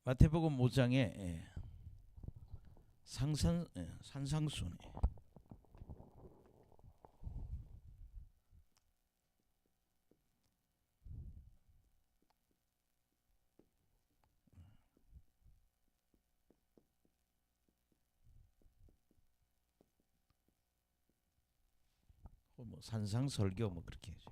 마태복음 5장에 산상순 뭐 산상설교 뭐 그렇게 해야죠.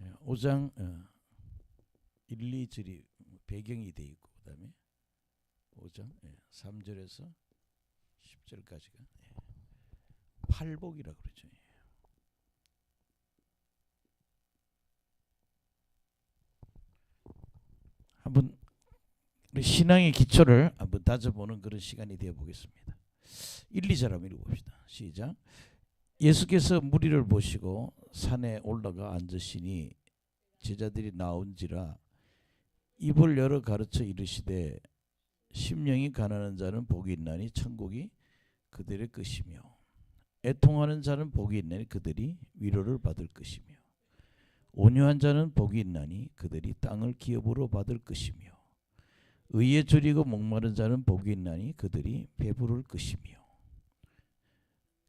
예, 5장 1, 2절이 배경이 돼 있고 그다음에 5장 3절에서 10절까지가 팔복이라 그러죠. 한번 신앙의 기초를 한번 다져보는 그런 시간이 되어 보겠습니다. 1, 2절 한번 읽어봅시다. 시작. 예수께서 무리를 보시고 산에 올라가 앉으시니 제자들이 나온지라 입을 열어 가르쳐 이르시되 심령이 가난한 자는 복이 있나니 천국이 그들의 것이며 애통하는 자는 복이 있나니 그들이 위로를 받을 것이며 온유한 자는 복이 있나니 그들이 땅을 기업으로 받을 것이며 의에 줄이고 목마른 자는 복이 있나니 그들이 배부를 것이며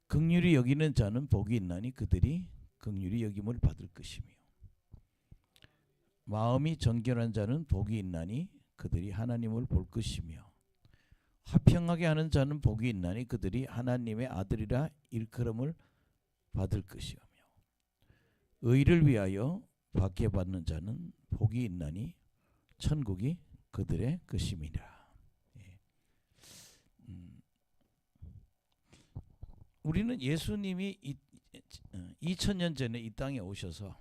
긍휼히 여기는 자는 복이 있나니 그들이 긍휼히 여김을 받을 것이며 마음이 정결한 자는 복이 있나니 그들이 하나님을 볼 것이며 화평하게 하는 자는 복이 있나니 그들이 하나님의 아들이라 일컬음을 받을 것이며 의를 위하여 박해받는 자는 복이 있나니 천국이 그들의 것임이라. 우리는 예수님이 2000년 전에 이 땅에 오셔서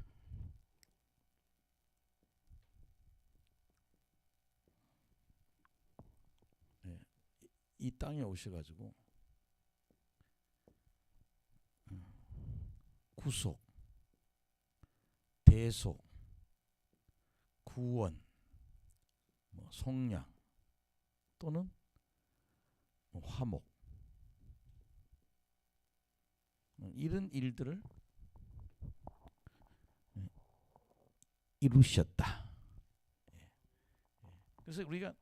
이 땅에 오셔가지고 구속, 대속, 구원, 속량 또는 화목 이런 일들을 이루셨다. 그래서 우리가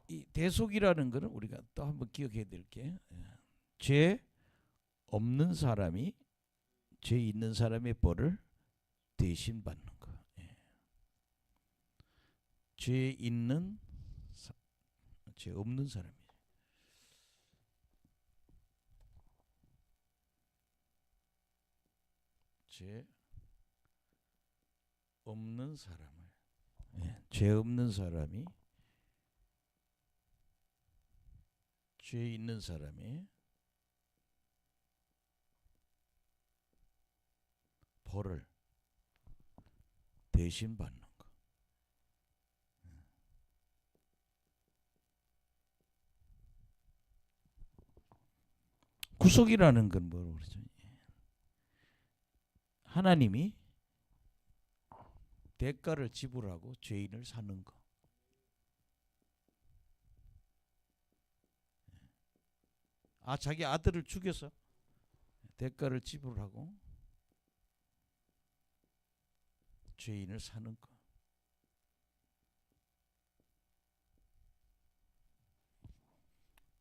이 대속이라는 것은 우리가 또 한번 기억해야 될 게 죄 없는 사람이 죄 있는 사람의 벌을 대신 받는 거. 죄 있는 죄 없는 사람이 죄 없는 사람을 죄 없는 사람이 죄 있는 사람이 벌을 대신 받는 거. 구속이라는 건 뭐라고 그러죠? 하나님이 대가를 지불하고 죄인을 사는 거. 자기 아들을 죽여서 대가를 지불하고 죄인을 사는 거.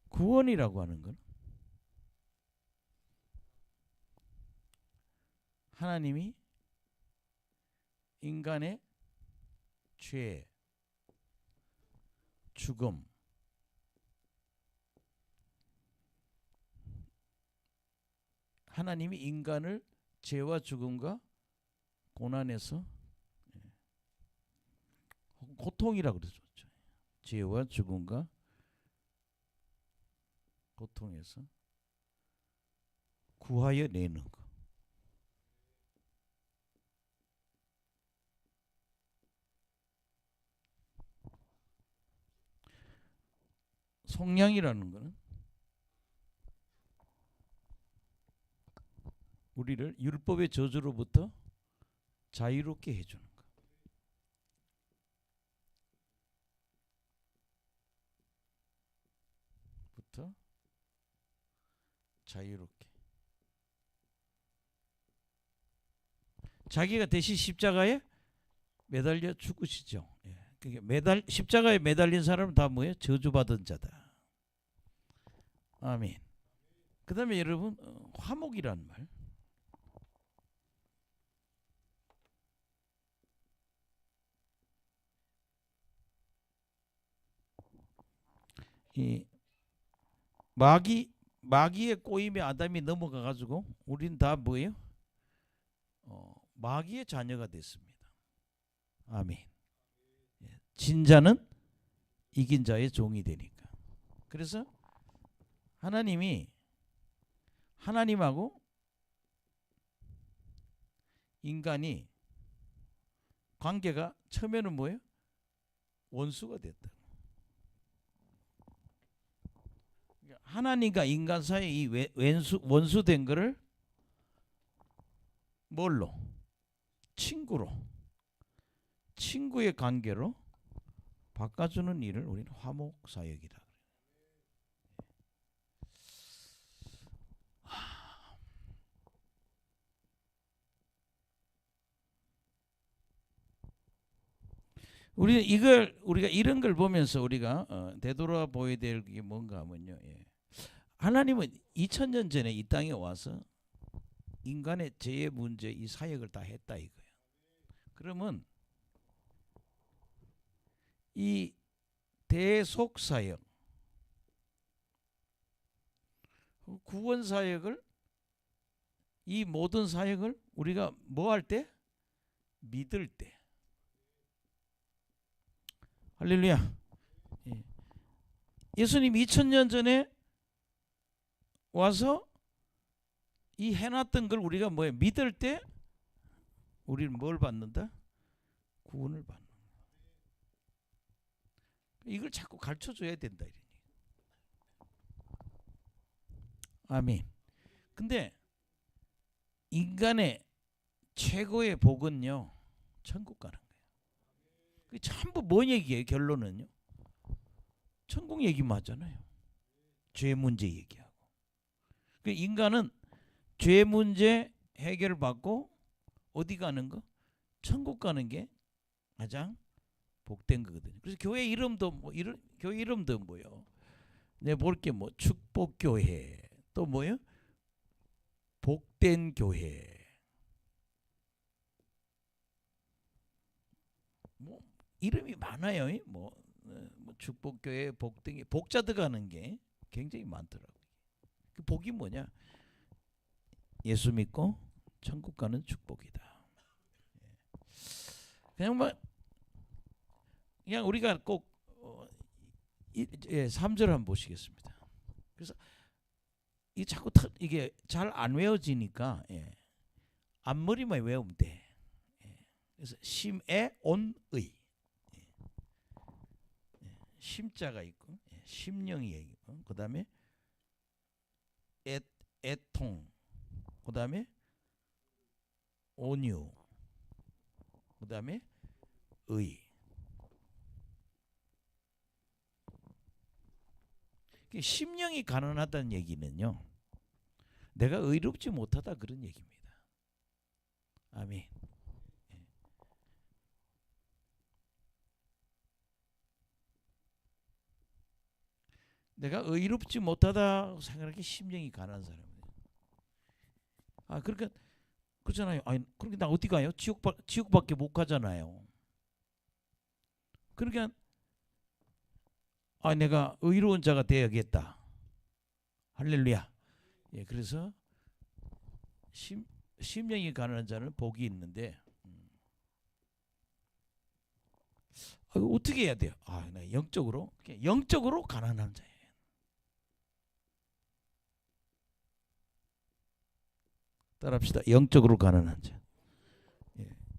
구원이라고 하는 건 하나님이 인간의 죄, 죽음, 하나님이 인간을 죄와 죽음과 고난에서 고통이라고 그러죠. 죄와 죽음과 고통에서 구하여 내는 거. 속량이라는 것은 우리를 율법의 저주로부터 자유롭게 해주는 거. 부터 자유롭게. 자기가 대신 십자가에 매달려 죽으시죠. 예. 그게 십자가에 매달린 사람은 다 뭐예요? 저주받은 자다. 아멘. 그 다음에 여러분 화목이란 말. 이 마귀의 꼬임에 아담이 넘어가 가지고 우린 다 뭐예요? 마귀의 자녀가 됐습니다. 아멘. 진자는 이긴 자의 종이 되니까. 그래서 하나님하고 인간이 관계가 처음에는 뭐예요? 원수가 됐다. 하나님과 인간 사이에 이 원수된 거를 뭘로? 친구의 관계로 바꿔주는 일을 우리는 화목사역이다. 우리가 이런 걸 보면서 우리가 되돌아 보여야 될 게 뭔가 하면요. 하나님은 2000년 전에 이 땅에 와서 인간의 죄의 문제 이 사역을 다 했다 이거예요. 그러면 이 대속 사역, 구원 사역을 이 모든 사역을 우리가 뭐 할 때? 믿을 때. 할렐루야. 예수님 2000년 전에 와서 이 해놨던 걸 우리가 뭐예요? 믿을 때 우리는 뭘 받는다? 구원을 받는. 이걸 자꾸 가르쳐줘야 된다. 아멘. 근데 인간의 최고의 복은요, 천국 가는 거예요. 전부 뭔 얘기예요? 결론은요, 천국 얘기만 하잖아요. 죄 문제 얘기하고. 인간은 죄 문제 해결받고 어디 가는 거? 천국 가는 게 가장 복된 거거든요. 그래서 교회 이름도 뭐요? 내가 볼 게 뭐 축복교회, 또 뭐요? 복된 교회. 뭐 이름이 많아요. 뭐 축복교회, 복된 복자 들어가는 게 굉장히 많더라고요. 그 복이 뭐냐? 예수 믿고 천국 가는 축복이다. 그냥 우리가 꼭 3절 한번 보시겠습니다. 그래서 이 자꾸 이게 잘 안 외워지니까 앞머리만 외우면 돼. 그래서 심에 온의, 심자가 있고 심령이 있고, 그 다음에 애통, 그 다음에 온유, 그 다음에 의. 심령이 가난하다는 얘기는요, 내가 의롭지 못하다 그런 얘기입니다. 아멘. 내가 의롭지 못하다 생각하기 심령이 가난한 사람이에요. 그러니까 그렇잖아요. 그러니까 나 어디 가요? 지옥밖에 못 가잖아요. 그러니까 내가 의로운 자가 되어야겠다. 할렐루야. 그래서 심령이 가난한 자는 복이 있는데, 어떻게 해야 돼요? 나 영적으로 가난한 자예요. 따라합시다. 영적으로 가난한 자.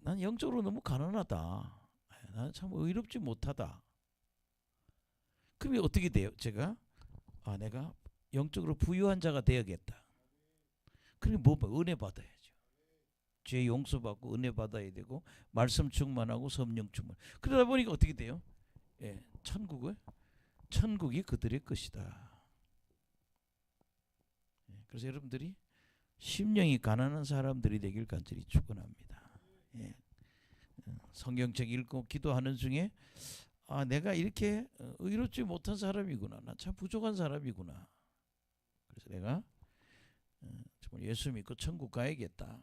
난 영적으로 너무 가난하다. 나는 참 의롭지 못하다. 그러면 어떻게 돼요? 제가 내가 영적으로 부유한 자가 되어야겠다. 그러면 뭐 은혜 받아야죠. 죄 용서받고 은혜 받아야 되고, 말씀 충만하고 성령 충만. 그러다 보니까 어떻게 돼요? 천국이 그들의 것이다. 그래서 여러분들이 심령이 가난한 사람들이 되길 간절히 축원합니다. 예. 성경책 읽고 기도하는 중에 내가 이렇게 의롭지 못한 사람이구나. 나 참 부족한 사람이구나. 그래서 내가 정말 예수 믿고 천국 가야겠다.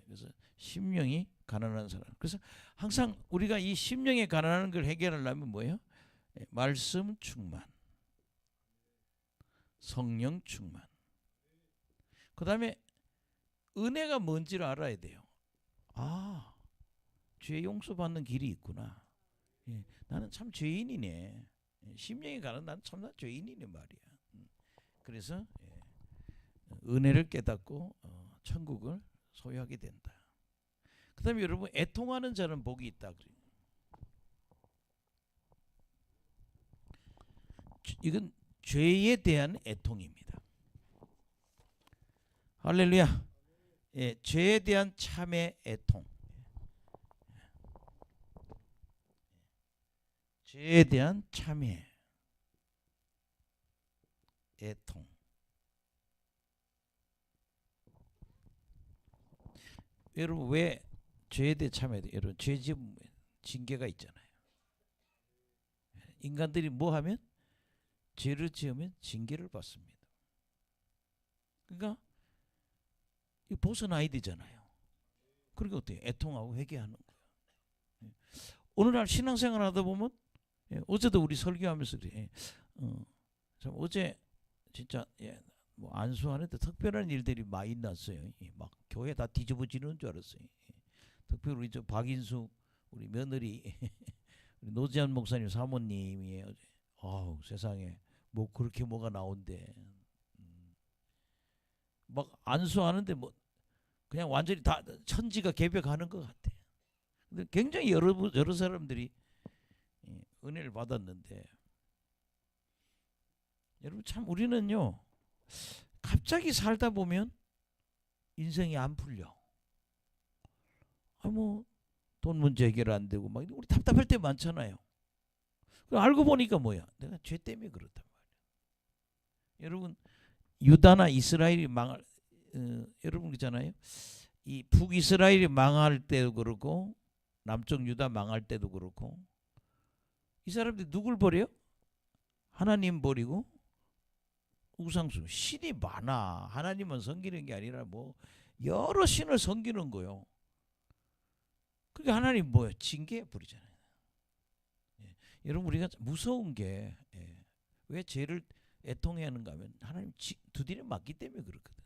그래서 심령이 가난한 사람. 그래서 항상 우리가 이 심령에 가난한 걸 해결하려면 뭐예요? 말씀 충만, 성령 충만. 그 다음에 은혜가 뭔지를 알아야 돼요. 죄 용서받는 길이 있구나. 나는 참 죄인이네. 심령이 가난한 나는 참나 죄인이네 말이야. 그래서 은혜를 깨닫고 천국을 소유하게 된다. 그 다음에 여러분, 애통하는 자는 복이 있다. 이건 죄에 대한 애통입니다. 할렐루야. 죄에 대한 참의 애통. 죄에 대한 참의 애통. 여러분, 왜 죄에 대해 참해야 돼요? 여러분, 죄 지으면 징계가 있잖아요. 인간들이 뭐 하면? 죄를 지으면 징계를 받습니다. 그러니까 벗어나야 되잖아요. 그러니까 어때요? 애통하고 회개하는 거예요. 오늘날 신앙생활 하다 보면, 어제도 우리 설교하면서 그래. 참 어제 진짜 뭐 안수하는데 특별한 일들이 많이 났어요. 막 교회 다 뒤집어지는 줄 알았어요. 특별히 우리 저 박인숙 우리 며느리 우리 노지한 목사님 사모님이 어제 세상에 뭐 그렇게 뭐가 나온대. 막 안수하는데 뭐 그냥 완전히 다 천지가 개벽하는 것 같아. 근데 굉장히 여러 사람들이 은혜를 받았는데, 여러분 참 우리는요 갑자기 살다 보면 인생이 안 풀려. 뭐 돈 문제 해결 안 되고 막 우리 답답할 때 많잖아요. 알고 보니까 뭐야? 내가 죄 때문에 그렇단 말이야. 여러분, 유다나 이스라엘이 망할 여러분 그잖아요. 이 북이스라엘이 망할 때도 그렇고 남쪽 유다 망할 때도 그렇고 이 사람들이 누굴 버려? 하나님 버리고 우상숭, 신이 많아. 하나님은 섬기는 게 아니라 뭐 여러 신을 섬기는 거요. 그게 하나님 뭐예요? 징계해 버리잖아요. 여러분, 우리가 무서운 게 왜 죄를 애통해야 하는가 하면 하나님 두드려 맞기 때문에 그렇거든.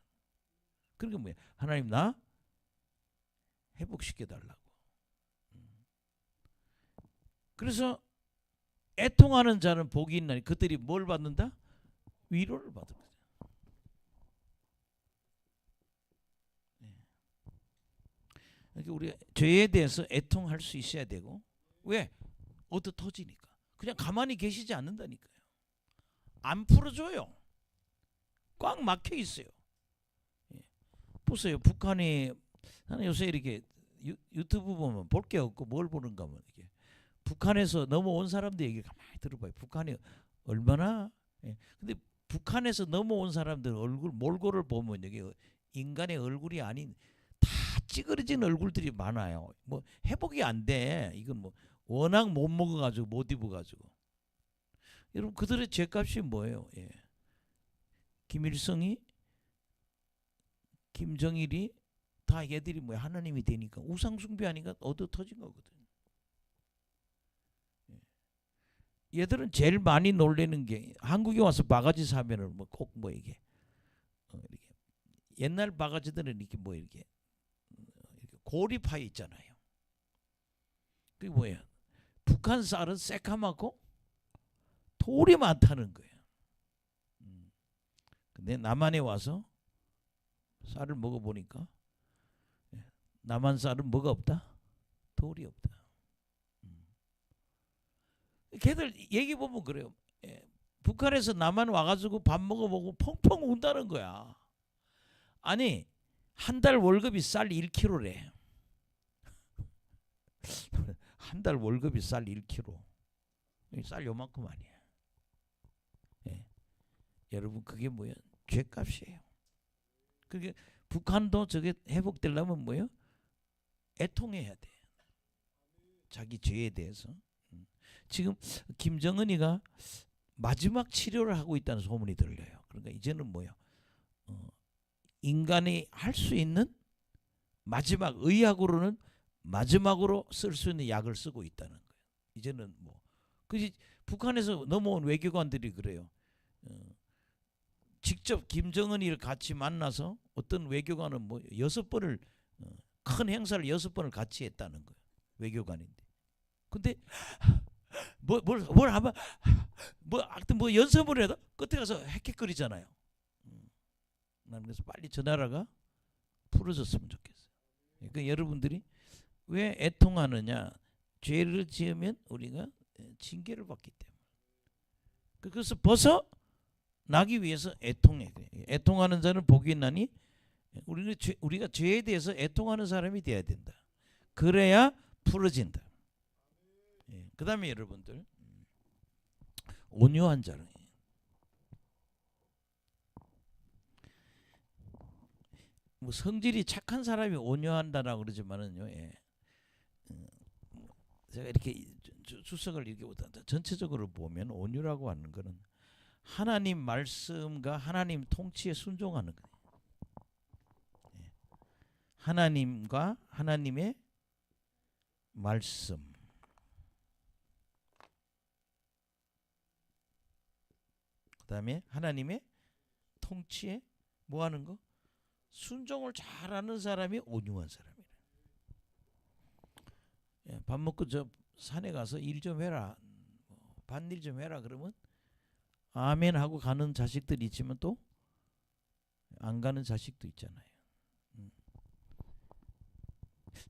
그러니까 뭐야? 하나님 나 회복시켜 달라고. 그래서 애통하는 자는 복이 있나니 그들이 뭘 받는다? 위로를 받을 거죠. 그러니까 우리가 죄에 대해서 애통할 수 있어야 되고, 왜? 얻어 터지니까. 그냥 가만히 계시지 않는다니까요. 안 풀어줘요. 꽉 막혀 있어요. 보세요. 북한이, 나는 요새 이렇게 유튜브 보면 볼 게 없고 뭘 보는가 하면 이게 북한에서 넘어온 사람들 얘기를 가만히 들어봐요. 북한이 얼마나 근데 북한에서 넘어온 사람들 얼굴 몰골을 보면 여기 인간의 얼굴이 아닌 다 찌그러진 얼굴들이 많아요. 뭐 회복이 안 돼. 이건 뭐 워낙 못 먹어가지고 못 입어가지고. 여러분, 그들의 죄값이 뭐예요? 김일성이, 김정일이 다 얘들이 뭐야? 하나님이 되니까 우상 숭배하니까 얻어 터진 거거든. 얘들은 제일 많이 놀래는 게 한국에 와서 바가지 사면은 뭐 꼭 뭐 이게 이렇게 옛날 바가지들은 이렇게 뭐 이렇게 고리파에 있잖아요. 그게 뭐야? 북한 쌀은 새까맣고 돌이 많다는 거예요. 근데 남한에 와서 쌀을 먹어보니까 남한 쌀은 뭐가 없다? 돌이 없다. 걔들 얘기 보면 그래요. 북한에서 남한 와가지고 밥 먹어보고 펑펑 운다는 거야. 아니, 한 달 월급이 쌀 1kg래. 한 달 월급이 쌀 1kg. 쌀 요만큼 아니야. 여러분, 그게 뭐야? 죄값이에요. 그게 북한도 저게 회복되려면 뭐요? 애통해야 돼. 자기 죄에 대해서. 지금 김정은이가 마지막 치료를 하고 있다는 소문이 들려요. 그러니까 이제는 뭐요? 인간이 할 수 있는 마지막 의학으로는 마지막으로 쓸 수 있는 약을 쓰고 있다는 거예요. 이제는 뭐 그지 북한에서 넘어온 외교관들이 그래요. 직접 김정은이를 같이 만나서 어떤 외교관은 뭐 6번을 큰 행사를 6번을 같이 했다는 거예요. 외교관인데. 근데 뭘 하면 하여튼 뭐 연습을 해도 끝에 가서 헥헥거리잖아요. 나는 그래서 빨리 저 나라가 풀어졌으면 좋겠어요. 그러니까 여러분들이 왜 애통하느냐? 죄를 지으면 우리가 징계를 받기 때문에. 그래서 벗어나기 위해서 애통해. 애통하는 자는 복이 있나니 우리가 죄에 대해서 애통하는 사람이 돼야 된다. 그래야 풀어진다. 그 다음에 여러분들 온유한 자는 뭐 성질이 착한 사람이 온유한다라고 그러지만은요. 제가 이렇게 주석을 이렇게 전체적으로 보면 온유라고 하는 거는 하나님 말씀과 하나님 통치에 순종하는 거예요. 하나님과 하나님의 말씀. 그다음에 하나님의 통치에 뭐 하는 거? 순종을 잘하는 사람이 온유한 사람이래. 밥 먹고 저 산에 가서 일 좀 해라, 밭일 좀 해라 그러면 아멘 하고 가는 자식들이 있지만 또 안 가는 자식도 있잖아요.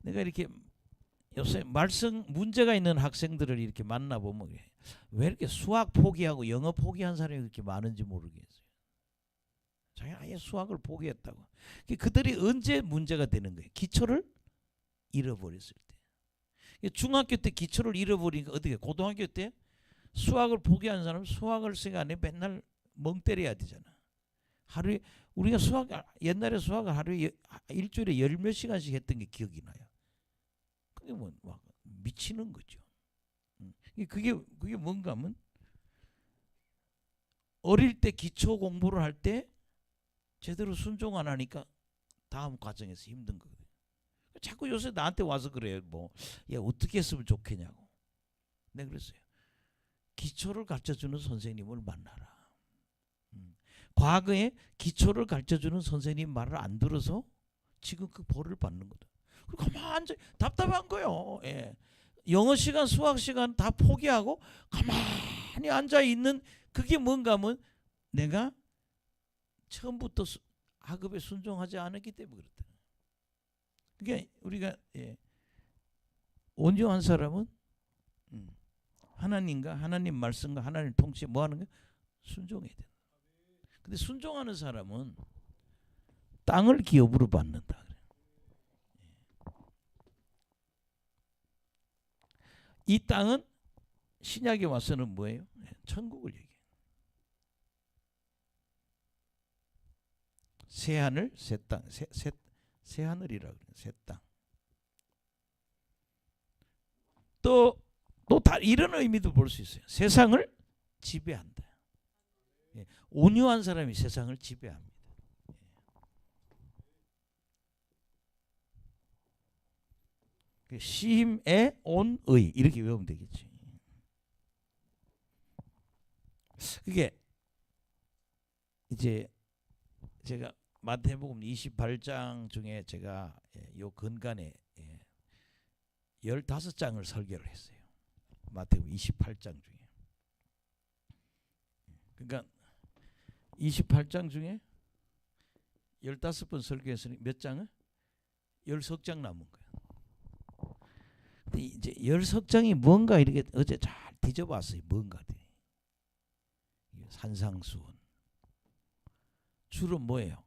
내가 이렇게 요새 말씀 문제가 있는 학생들을 이렇게 만나보면 왜 이렇게 수학 포기하고 영어 포기한 사람이 그렇게 많은지 모르겠어요. 자기 아예 수학을 포기했다고. 그들이 언제 문제가 되는 거예요? 기초를 잃어버렸을 때. 중학교 때 기초를 잃어버리니까 어떻게? 고등학교 때 수학을 포기한 사람은 수학을 시간에 맨날 멍 때려야 되잖아. 하루에 우리가 옛날에 수학을 하루에 일주일에 10몇 시간씩 했던 게 기억이 나요. 그게 뭐 막 미치는 거죠. 그게 뭔가 하면 어릴 때 기초 공부를 할 때 제대로 순종 안 하니까 다음 과정에서 힘든 거거든요. 자꾸 요새 나한테 와서 그래요. 야, 어떻게 했으면 좋겠냐고. 내가 그랬어요. 기초를 가르쳐주는 선생님을 만나라. 과거에 기초를 가르쳐주는 선생님 말을 안 들어서 지금 그 벌을 받는 거다. 가만히 앉아 답답한 거요. 영어 시간, 수학 시간 다 포기하고 가만히 앉아 있는 그게 뭔가 하면 내가 처음부터 학업에 순종하지 않았기 때문에 그렇다. 그러니까 우리가 온유한 사람은 하나님과 하나님 말씀과 하나님 통치에 뭐 하는 거야? 순종해야 돼. 근데 순종하는 사람은 땅을 기업으로 받는다. 이 땅은 신약에 와서는 뭐예요? 천국을 얘기해요. 새 하늘, 새 땅, 새 하늘이라고 그래요. 새 땅. 또 이런 의미도 볼 수 있어요. 세상을 지배한다. 온유한 사람이 세상을 지배합니다. 심에 온의 이렇게 외우면 되겠지. 그게 이제 제가 마태복음 28장 중에 제가 요 근간에 15장을 설교를 했어요. 마태복음 28장 중에. 그러니까 28장 중에 15번 설교했으니 몇 장을? 10석 남은 거예요. 근데 이제 10석장이 뭔가 이렇게 어제 잘 뒤져봤어요. 뭔가 산상수훈. 주로 뭐예요?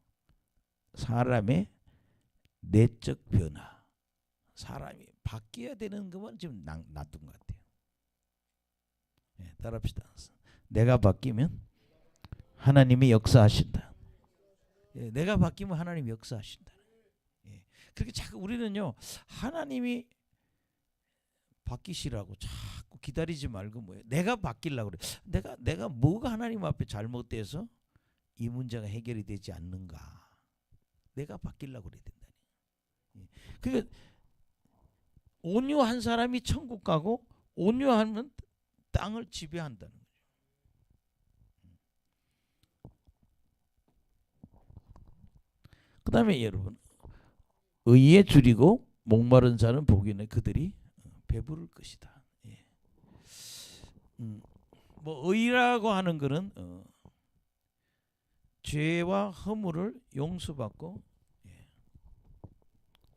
사람의 내적 변화. 사람이 바뀌어야 되는 것만 지금 놔둔 것 같아요. 따라합시다. 내가 바뀌면 하나님이 역사하신다. 예, 내가 바뀌면 하나님이 역사하신다. 예. 그렇게 자꾸 우리는요 하나님이 바뀌시라고 자꾸 기다리지 말고 뭐예요? 내가 바뀌려고 그래. 내가 뭐가 하나님 앞에 잘못돼서 이 문제가 해결이 되지 않는가? 내가 바뀌려고 그래야 된다. 예. 그러니까 온유한 사람이 천국 가고 온유하면 땅을 지배한다는 거죠. 그 다음에 여러분 의에 줄이고 목마른 자는 복이네 그들이 배부를 것이다. 예. 뭐 의라고 하는 것은 죄와 허물을 용서받고 예.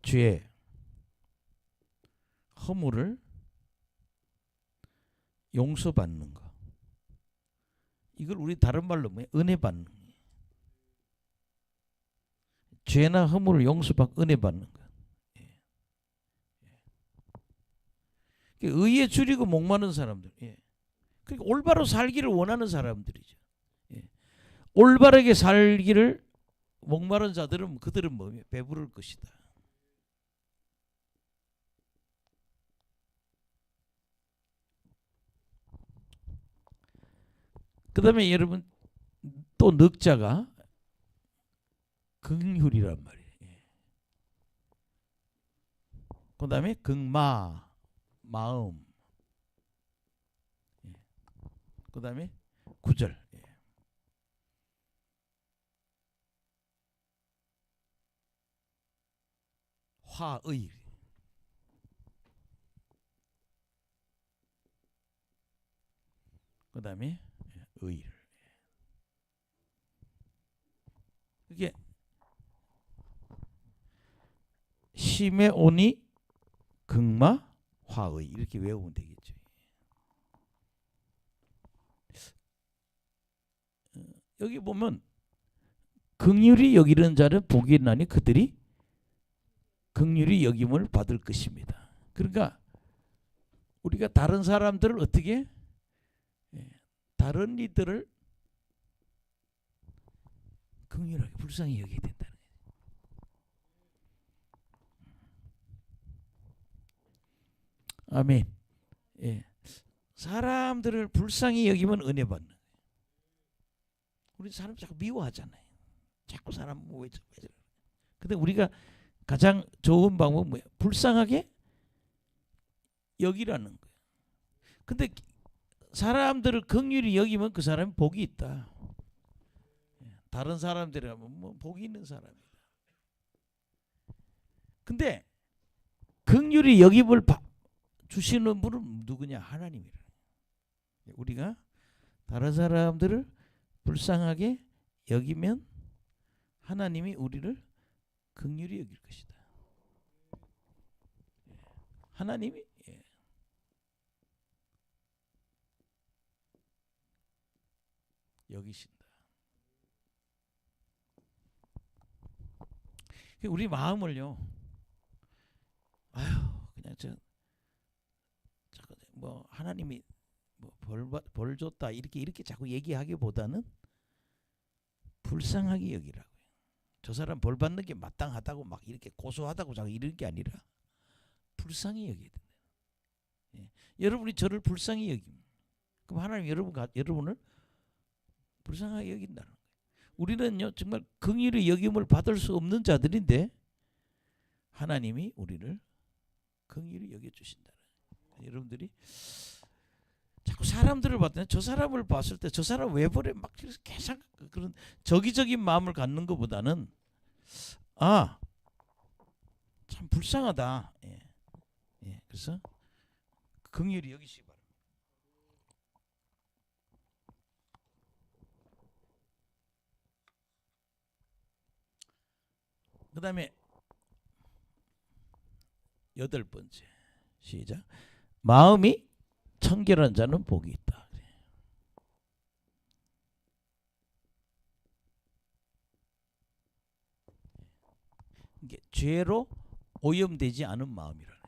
죄 허물을 용서받는 거. 이걸 우리 다른 말로 뭐예요? 은혜 받는 거. 죄나 허물을 용서받고 은혜 받는 거. 예. 의에 줄이고 목마른 사람들. 예. 그러니까 올바로 살기를 원하는 사람들이죠. 예. 올바르게 살기를 목마른 자들은 그들은 뭐예요? 배부를 것이다. 그 다음에 여러분 또 늑자가 긍휼이란 말이에요. 그 다음에 긍마 마음. 그 다음에 구절. 화의. 그 다음에 의를. 이게 심의 온이 긍마 화의 이렇게 외우면 되겠죠. 여기 보면 긍휼히 여기는 자는 복이 있나니 그들이 긍휼히 여김을 받을 것입니다. 그러니까 우리가 다른 사람들을 어떻게 다른 이들을 긍휼하게 불쌍히 여겨야 된다는 거예요. 아멘. 예. 사람들을 불쌍히 여기면 은혜 받는 거예요. 우리 사람 자꾸 미워하잖아요. 자꾸 사람 왜 저래. 근데 우리가 가장 좋은 방법은 뭐예요? 불쌍하게 여기라는 거예요. 근데 사람들을 긍휼히 여기면 그 사람이 복이 있다. 다른 사람들이라면 뭐 복이 있는 사람이다. 근데 긍휼히 여김을 주시는 분은 누구냐? 하나님이라. 우리가 다른 사람들을 불쌍하게 여기면 하나님이 우리를 긍휼히 여길 것이다. 하나님이 여기신다. 우리 마음을요. 그냥 뭐 하나님이 뭐 벌 줬다 이렇게 자꾸 얘기하기보다는 불쌍하게 여기라고요. 저 사람 벌 받는 게 마땅하다고 막 이렇게 고소하다고 자꾸 이런 게 아니라 불쌍히 여겨야 된다. 예. 여러분이 저를 불쌍히 여김. 그럼 하나님 여러분을 불쌍하게 여긴다는 거예요. 우리는요 정말 긍휼히 여김을 받을 수 없는 자들인데 하나님이 우리를 긍휼히 여겨주신다. 여러분들이 자꾸 사람들을 봤더니 저 사람을 봤을 때 저 사람 왜 버려 막 계속 그런 저기적인 마음을 갖는 것보다는 참 불쌍하다. 예. 그래서 긍휼히 여기시기 바랍니다. 그 다음에 8번째 시작. 마음이 청결한 자는 복이 있다. 이게 죄로 오염되지 않은 마음이라네.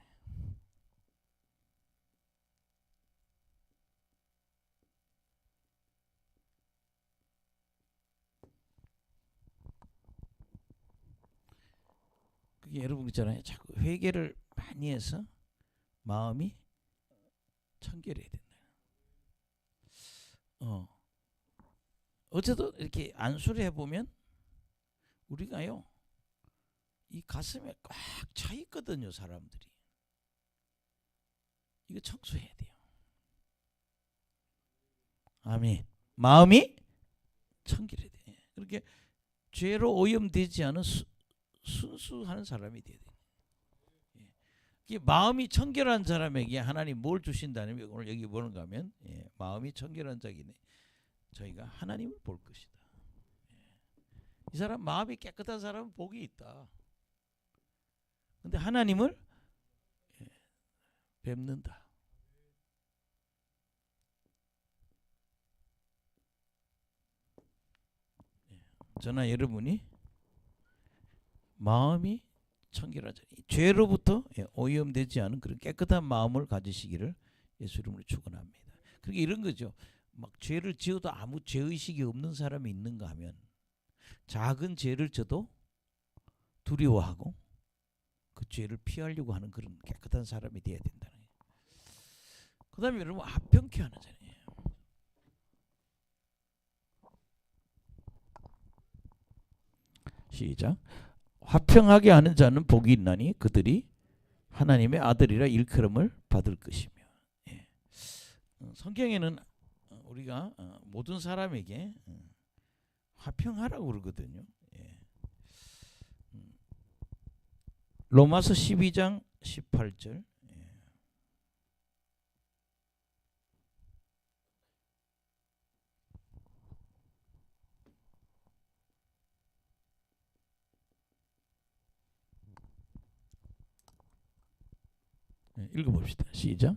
그게 여러분 있잖아요. 자꾸 회개를 많이 해서 마음이 청결해야 된다. 어제도 이렇게 안수를 해보면 우리가요 이 가슴에 꽉 차 있거든요. 사람들이 이거 청소해야 돼요. 아멘. 마음이 청결해야 돼. 그렇게 죄로 오염되지 않은 순수한 사람이 돼야 돼요. 마음이 청결한 사람에게 하나님 뭘 주신다면 오늘 여기 보는가 하면 마음이 청결한 자기네 저희가 하나님을 볼 것이다. 이 사람 마음이 깨끗한 사람은 복이 있다. 근데 하나님을 뵙는다. 저나 여러분이 마음이 청결한 자, 죄로부터 오염되지 않은 그런 깨끗한 마음을 가지시기를 예수 이름으로 축원합니다. 그러니까 이런 거죠. 막 죄를 지어도 아무 죄의식이 없는 사람이 있는가 하면 작은 죄를 져도 두려워하고 그 죄를 피하려고 하는 그런 깨끗한 사람이 되어야 된다는 거예요. 그 다음에 여러분 화평케 하는 자예요. 시작. 화평하게 하는 자는 복이 있나니 그들이 하나님의 아들이라 일컬음을 받을 것이며. 예. 성경에는 우리가 모든 사람에게 화평하라고 그러거든요. 예. 로마서 12장 18절. 읽어봅시다. 시작.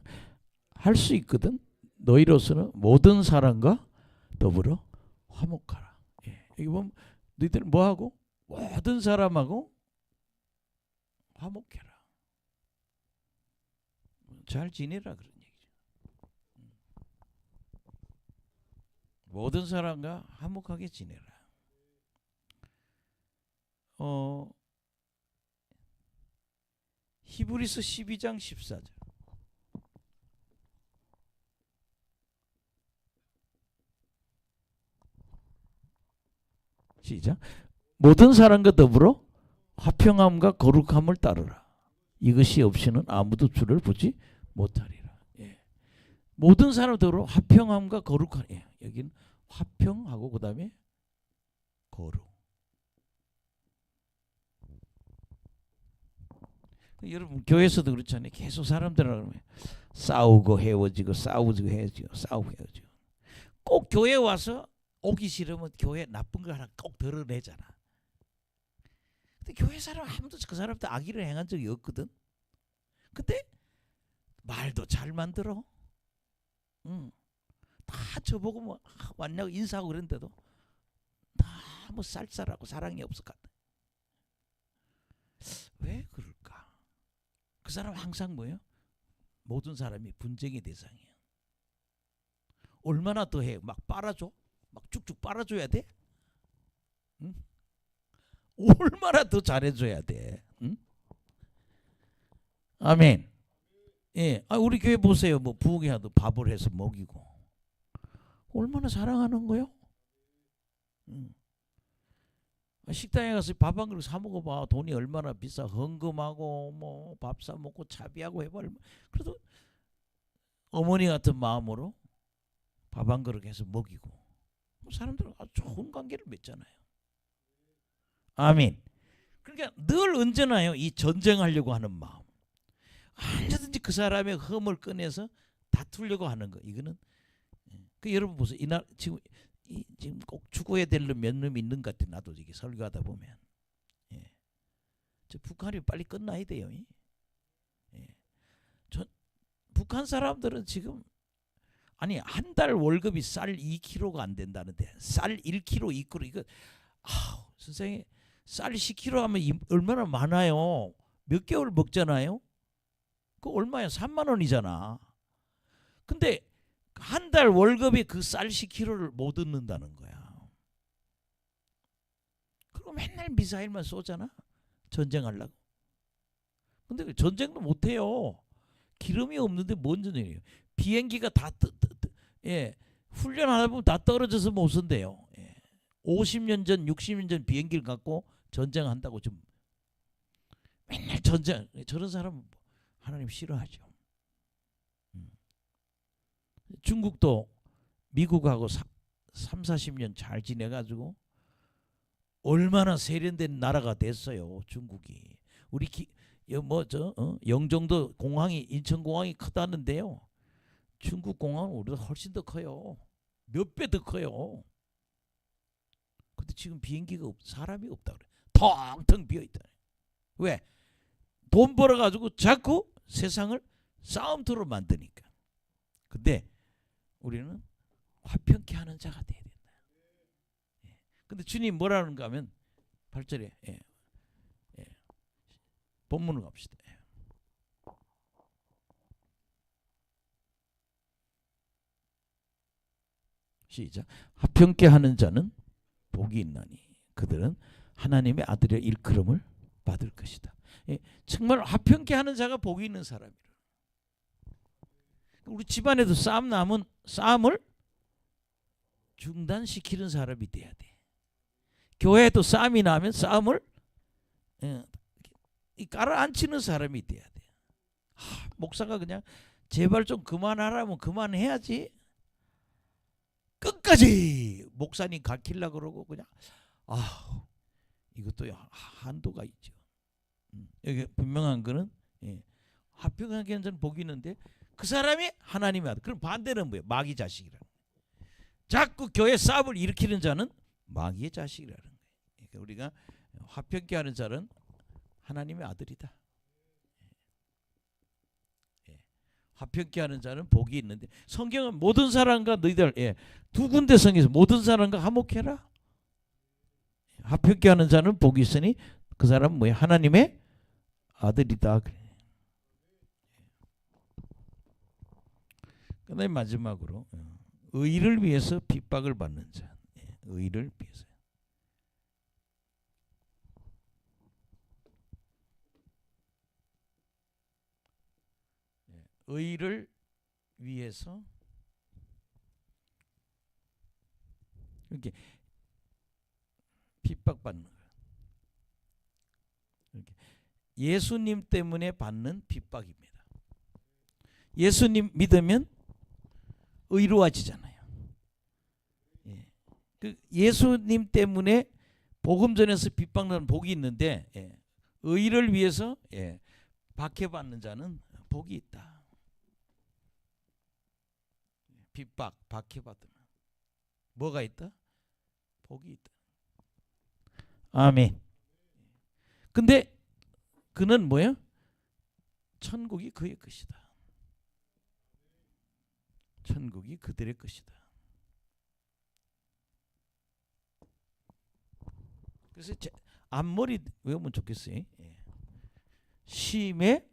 할 수 있거든 너희로서는 모든 사람과 더불어 화목하라. 여기 보면 너희들은 뭐하고? 모든 사람하고 화목해라. 잘 지내라 그런 얘기죠. 모든 사람과 화목하게 지내라. 히브리서 12장 14절. 시작. 모든 사람과 더불어 화평함과 거룩함을 따르라. 이것이 없이는 아무도 주를 보지 못하리라. 예. 모든 사람들로 화평함과 거룩함. 예. 여기는 화평하고 그 다음에 거룩. 여러분 교회에서도 그렇잖아요. 계속 사람들하고 싸우고 헤어지고 싸우고 헤어지고 싸우고 헤어지고. 꼭 교회 와서 오기 싫으면 교회 나쁜 거 하나 꼭 드러내잖아. 근데 교회 사람 아무도 그 사람한테 악의를 행한 적이 없거든. 근데 말도 잘 만들어. 다 저보고 뭐 왔냐고 인사하고 그랬는데도 너무 쌀쌀하고 사랑이 없을 것 같아. 왜 그럴까? 그 사람 항상 뭐예요? 모든 사람이 분쟁의 대상이에요. 얼마나 더 해? 막 빨아줘? 막 쭉쭉 빨아줘야 돼? 응? 얼마나 더 잘해줘야 돼? 응? 아멘. 예, 우리 교회 보세요. 뭐 부흥회도 밥을 해서 먹이고 얼마나 사랑하는 거요? 식당에 가서 밥 한 그릇 사 먹어봐. 돈이 얼마나 비싸. 헌금하고 뭐 밥 사 먹고 차비하고 해봐. 그래도 어머니 같은 마음으로 밥 한 그릇 해서 먹이고 사람들은 아주 좋은 관계를 맺잖아요. 아멘. 그러니까 늘 언제나요 이 전쟁하려고 하는 마음, 언제든지 그 사람의 흠을 꺼내서 다투려고 하는 거, 이거는 그 여러분 보세요. 이날 지금 꼭 죽어야 될 몇 놈이 있는 것 같아. 나도 이게 설교하다 보면 저 북한이 빨리 끝나야 돼요. 북한 사람들은 지금 아니 한 달 월급이 쌀 2kg가 안 된다는데 쌀 1kg 2kg 이거 선생님 쌀 10kg 하면 얼마나 많아요. 몇 개월 먹잖아요. 그 얼마야? 3만 원이잖아. 근데 한 달 월급이 그 쌀 10kg를 못 얻는다는 거야. 그리고 맨날 미사일만 쏘잖아. 전쟁하려고. 근데 전쟁도 못 해요. 기름이 없는데 뭔 전쟁이에요? 비행기가 다 예, 훈련하다 보면 다 떨어져서 못 쓴대요. 예. 50년 전, 60년 전 비행기를 갖고 전쟁한다고 좀 맨날 전쟁. 저런 사람 하나님 싫어하죠. 중국도 미국하고 3, 40년 잘 지내가지고 얼마나 세련된 나라가 됐어요. 중국이. 우리 영종도 공항이 인천공항이 크다는데요. 중국 공항은 우리보다 훨씬 더 커요. 몇 배 더 커요. 근데 지금 비행기가 사람이 없다 그래. 텅텅 비어 있다. 왜? 돈 벌어가지고 자꾸 세상을 싸움터로 만드니까. 근데 우리는 화평케 하는 자가 돼야 된다. 예. 근데 주님 뭐라는가 하면 8절에 본문을 갑시다. 시작. 화평케 하는 자는 복이 있나니 그들은 하나님의 아들의 일컬음을 받을 것이다. 예, 정말 화평케 하는 자가 복이 있는 사람이라. 우리 집안에도 싸움 나면 싸움을 중단시키는 사람이 돼야 돼. 교회에도 싸움이 나면 싸움을 깔아앉히는 사람이 돼야 돼. 목사가 그냥 제발 좀 그만하라면 그만해야지. 끝까지 목사님 가르치려고 그러고 그냥 이것도 한도가 있죠. 여기 분명한 거는 화평하게 하는 자는 복이 있는데 그 사람이 하나님의 아들. 그럼 반대는 뭐예요? 마귀 자식이라는 거예요. 자꾸 교회 싸움을 일으키는 자는 마귀의 자식이라는 거예요. 그러니까 우리가 화평케 하는 자는 하나님의 아들이다. 화평케 하는 자는 복이 있는데 성경은 모든 사람과 너희들 두 군데 성경에서 모든 사람과 화목해라. 화평케 하는 자는 복이 있으니 그 사람은 뭐야? 하나님의 아들이다. 그다음에 마지막으로 의를 위해서 핍박을 받는 자. 의를 위해서. 의를 위해서 이렇게 핍박받는 거예요. 이렇게 예수님 때문에 받는 핍박입니다. 예수님 믿으면 의로워지잖아요. 그 예수님 때문에 복음 전에서 핍박받는 복이 있는데 의를 위해서 박해받는 자는 복이 있다. 핍박, 박해받으면 뭐가 있다? 복이 있다. 아멘. 근데 그는 뭐예요? 천국이 그의 것이다. 천국이 그들의 것이다. 그래서 앞머리 외우면 좋겠어요. 심의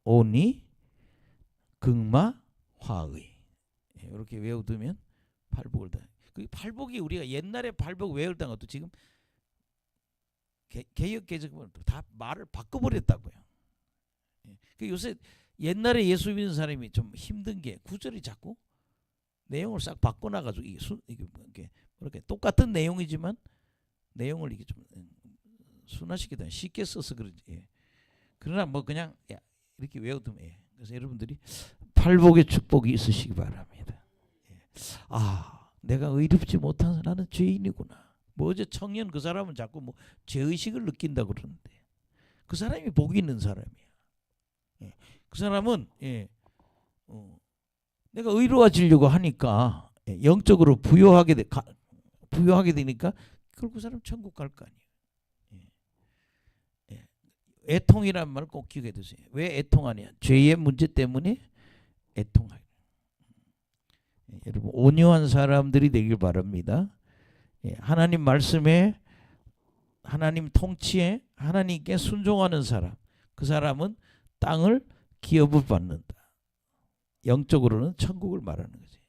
오니 극마 화의. 이렇게 외워두면 팔복을 다. 그 팔복이 우리가 옛날에 팔복 외우던 것도 지금 개혁 개정은 다 말을 바꿔버렸다고요. 그 요새 옛날에 예수 믿는 사람이 좀 힘든 게 구절이 자꾸 내용을 싹 바꿔놔가지고 이게 이렇게 똑같은 내용이지만 내용을 이게 좀 순화시키다 쉽게 써서 그런지. 그러나 뭐 그냥 이렇게 외워두면 그래서 여러분들이 팔복의 축복이 있으시기 바랍니다. 내가 의롭지 못한 나는 죄인이구나. 뭐 어제 청년 그 사람은 자꾸 뭐 죄의식을 느낀다고 그러는데 그 사람이 복이 있는 사람이야. 그 사람은 내가 의로워지려고 하니까 영적으로 부여하게 되니까 그걸 그 사람 천국 갈 거 아니에요. 애통이란 말 꼭 기억해 두세요. 왜 애통하냐? 죄의 문제 때문에 애통하요. 여러분 온유한 사람들이 되길 바랍니다. 하나님 말씀에 하나님 통치에 하나님께 순종하는 사람, 그 사람은 땅을 기업을 받는다. 영적으로는 천국을 말하는 거지.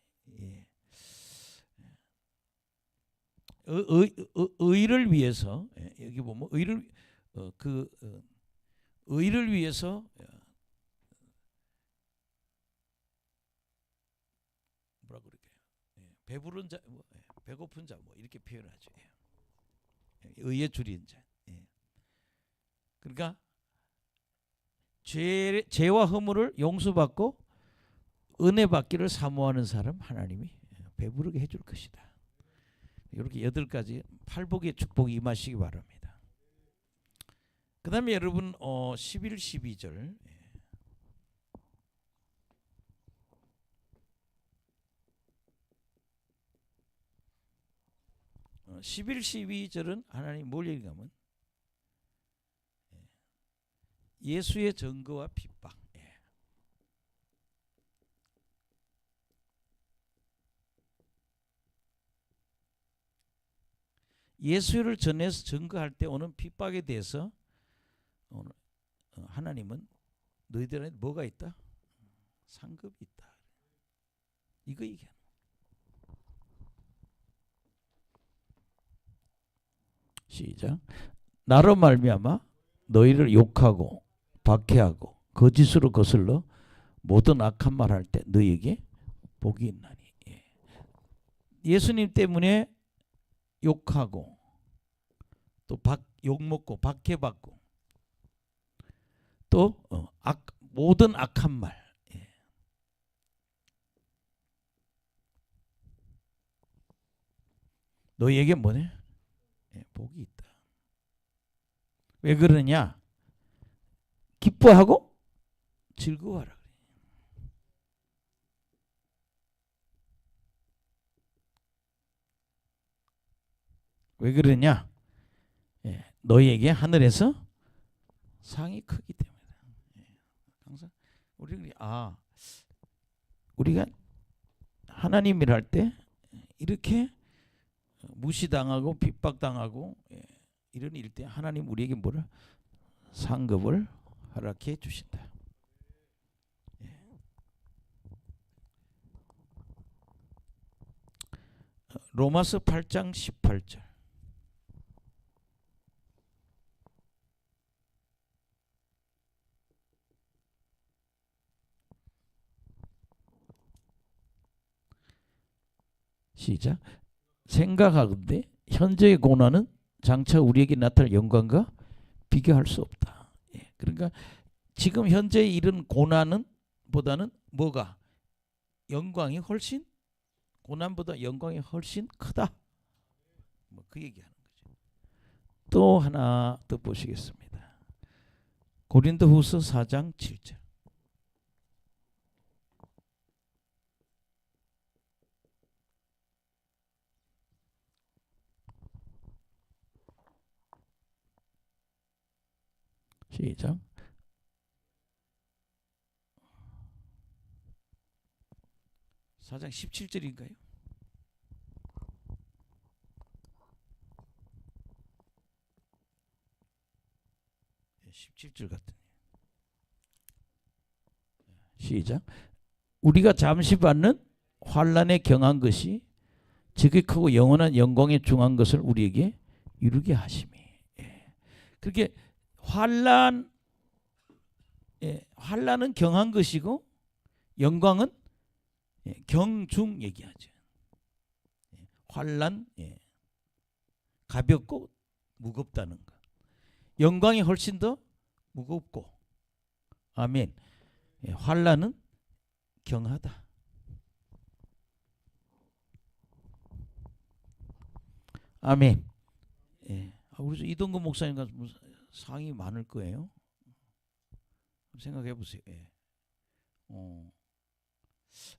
의를 위해서 여기 보면 의를 위해서 뭐라 그럴까요? 배부른 자, 배고픈 자, 이렇게 표현하죠. 의에 줄인 자. 그러니까 죄와 허물을 용서받고 은혜 받기를 사모하는 사람 하나님이 배부르게 해줄 것이다. 이렇게 8가지 팔복의 축복이 임하시기 바랍니다. 그 다음에 여러분 11, 12절 11, 12절은 하나님 뭘 얘기하면 예수의 증거와 핍박. 예수를 전해서 증거할 때 오는 핍박에 대해서 하나님은 너희들한테 뭐가 있다? 상급이 있다. 이거 얘기하는. 시작. 나로 말미암아 너희를 욕하고 박해하고 거짓으로 거슬러 모든 악한 말 할 때 너희에게 복이 있나니. 예수님 때문에 욕하고 또 욕먹고 박해받고 또 모든 악한 말. 너희에게 뭐네? 복이 있다. 왜 그러냐? 기뻐하고 즐거워하라. 왜 그러냐? 너희에게 하늘에서 상이 크기 때문에. 항상 우리가 하나님이라 할 때 이렇게 무시당하고 핍박당하고 이런 일 때 하나님 우리에게 뭐를 상급을 허락해 주신다. 로마서 8장 18절. 시작. 생각하건대 현재의 고난은 장차 우리에게 나타날 영광과 비교할 수 없다. 그러니까 지금 현재 이런 고난은 보다는 뭐가 영광이 훨씬 고난보다 영광이 훨씬 크다. 그 얘기하는 거죠. 또 하나 더 보시겠습니다. 고린도후서 4장 7절. 시작. 사장 17절인가요? 17절 같은. 시작. 우리가 잠시 받는 환난에 경한 것이 지극히 크고 영원한 영광에 중한 것을 우리에게 이루게 하심이. 그렇게 환난은 경한 것이고 영광은 경중 얘기하죠. 환난 가볍고 무겁다는 것. 영광이 훨씬 더 무겁고. 아멘. 환난은 경하다. 아멘. 우리 이동근 목사님과 상이 많을 거예요. 생각해 보세요.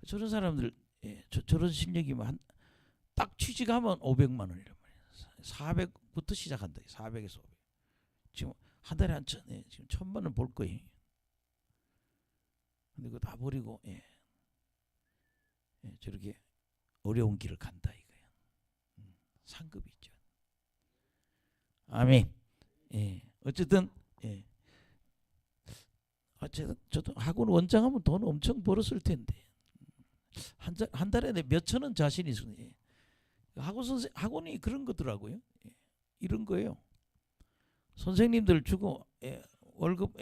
저런 사람들 저런 실력이면 딱 취직하면 500만 원이란 말이에요. 400부터 시작한다. 400에서 500. 지금 한 달에 지금 1000만 원 벌 거예요. 근데 그거 다 버리고 저렇게 어려운 길을 간다 이거예요. 상급이 있죠. 아멘. 어쨌든 저도 학원 원장하면 돈 엄청 벌었을 텐데 한 달에 몇천 원 자신이 있으니 학원이 그런 거더라고요. 이런 거예요. 선생님들 주고 월급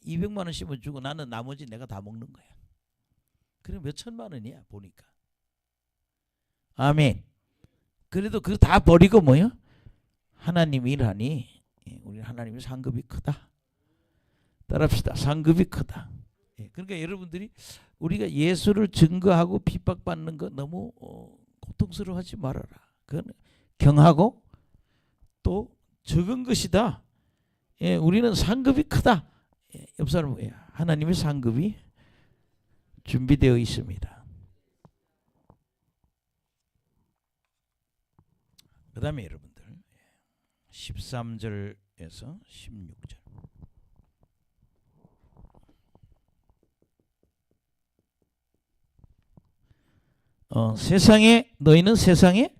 200만 원씩만 주고 나는 나머지 내가 다 먹는 거야. 그럼 몇 천만 원이야 보니까. 아멘. 그래도 그거 다 버리고 뭐요? 하나님 일하니 우리 하나님의 상급이 크다. 따라합시다. 상급이 크다. 그러니까 여러분들이 우리가 예수를 증거하고 핍박받는 거 너무 고통스러워하지 말아라. 그건 경하고 또 적은 것이다. 우리는 상급이 크다. 옆 사람 하나님의 상급이 준비되어 있습니다. 그 다음에 여러분들 13절에서 16절 세상에 너희는 세상에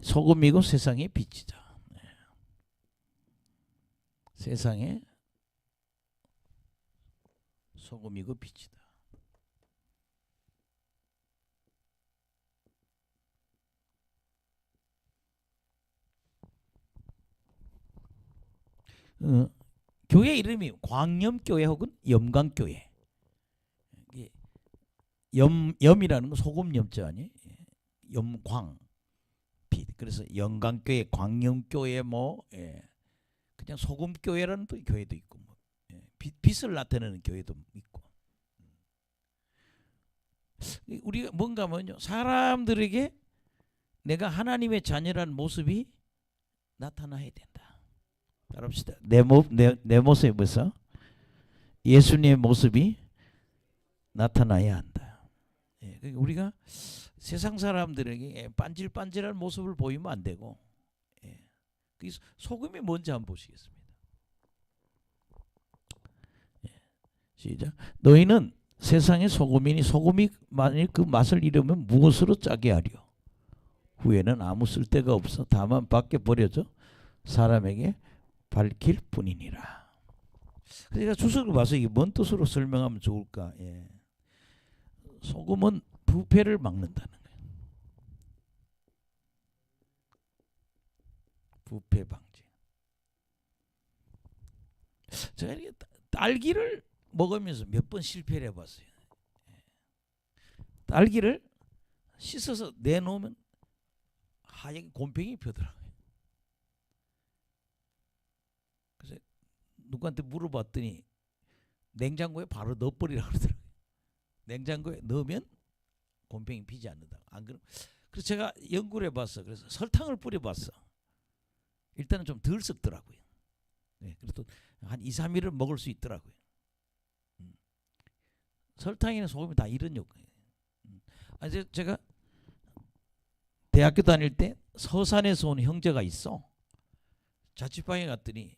소금이고 세상의 빛이다. 세상에 소금이고 빛이다. 교회 이름이 광염교회 혹은 염광교회. 염이라는 건 소금 염자 아니에요? 염광 빛. 그래서 영광교회, 광염교회 뭐 그냥 소금교회라는 또 교회도 있고 뭐 빛을 나타내는 교회도 있고. 우리가 뭔가 하면요 사람들에게 내가 하나님의 자녀라는 모습이 나타나야 된다. 따라합시다. 내 모습에 벌써 예수님의 모습이 나타나야 한다. 그러니까 우리가 세상 사람들에게 반질반질한 모습을 보이면 안 되고 소금이 뭔지 한번 보시겠습니다. 시작. 너희는 세상의 소금이니 소금이 만일 그 맛을 잃으면 무엇으로 짜게 하려? 후에는 아무 쓸데가 없어 다만 밖에 버려져 사람에게 밝힐 뿐이니라. 그러니까 주석을 봐서 이게 뭔 뜻으로 설명하면 좋을까? 소금은 부패를 막는다는 거예요. 부패 방지. 제가 딸기를 먹으면서 몇 번 실패를 해봤어요. 딸기를 씻어서 내놓으면 하얀 곰팡이 펴더라고요. 그래서 누구한테 물어봤더니 냉장고에 바로 넣어버리라고 그러더라고요. 냉장고에 넣으면 곰팡이 피지 않는다. 안 그럼 그래서 제가 연구를 해봤어. 그래서 설탕을 뿌려봤어. 일단은 좀 덜 썩더라고요. 그래도 한 2, 3일은 먹을 수 있더라고요. 설탕이나 소금이 다 이런 요건이에요. 제가 대학교 다닐 때 서산에서 온 형제가 있어. 자취방에 갔더니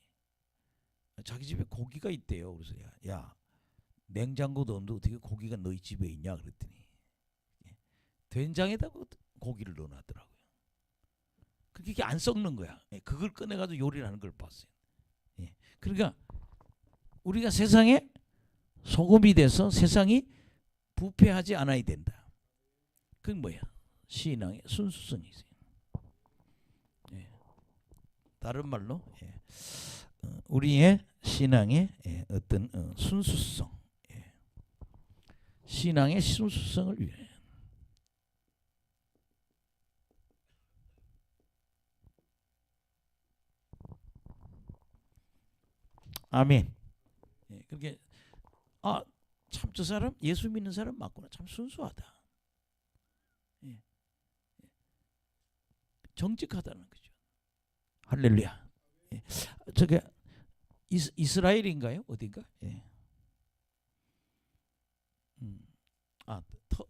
자기 집에 고기가 있대요. 그래서 야 냉장고도 없는데 어떻게 고기가 너희 집에 있냐 그랬더니 된장에다가 고기를 넣어놨더라고요. 그게 안 썩는 거야. 그걸 꺼내가지고 요리를 하는 걸 봤어요. 그러니까 우리가 세상에 소금이 돼서 세상이 부패하지 않아야 된다. 그건 뭐야? 신앙의 순수성이 있어요. 다른 말로 우리의 신앙의 어떤 순수성, 신앙의 순수성을 위해. 아멘. 그렇게 참 저 사람 예수 믿는 사람 맞구나. 참 순수하다. 정직하다는 거죠. 할렐루야. 저게 이스라엘인가요? 어딘가?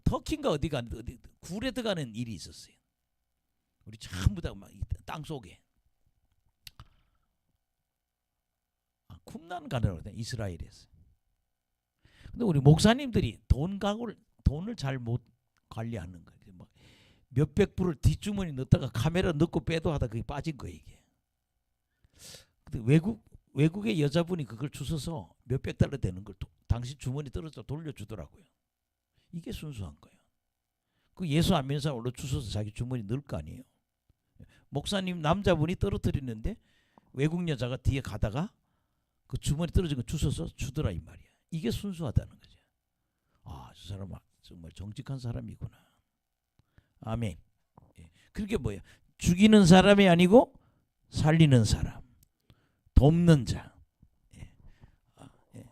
터키인가 어디가 어디 굴에 들어가는 일이 있었어요. 우리 전부 다 막 땅 속에 쿰난 가라고 그래 이스라엘에서. 근데 우리 목사님들이 돈을 잘 못 관리하는 거예요. 막 몇백 불을 뒷주머니 넣었다가 카메라 넣고 빼도 하다 그게 빠진 거예요 이게. 근데 외국의 여자분이 그걸 주워서 몇백 달러 되는 걸 당신 주머니 떨어져 돌려주더라고요. 이게 순수한 거예요. 그 예수 안 믿는 사람 원래 주워서 자기 주머니 넣을 거 아니에요. 목사님 남자분이 떨어뜨리는데 외국 여자가 뒤에 가다가 그 주머니 떨어진 거 주워서 주더라 이 말이야. 이게 순수하다는 거죠. 아, 저 사람 정말 정직한 사람이구나. 아멘. 예. 그게 뭐야? 죽이는 사람이 아니고 살리는 사람, 돕는 자. 예. 예.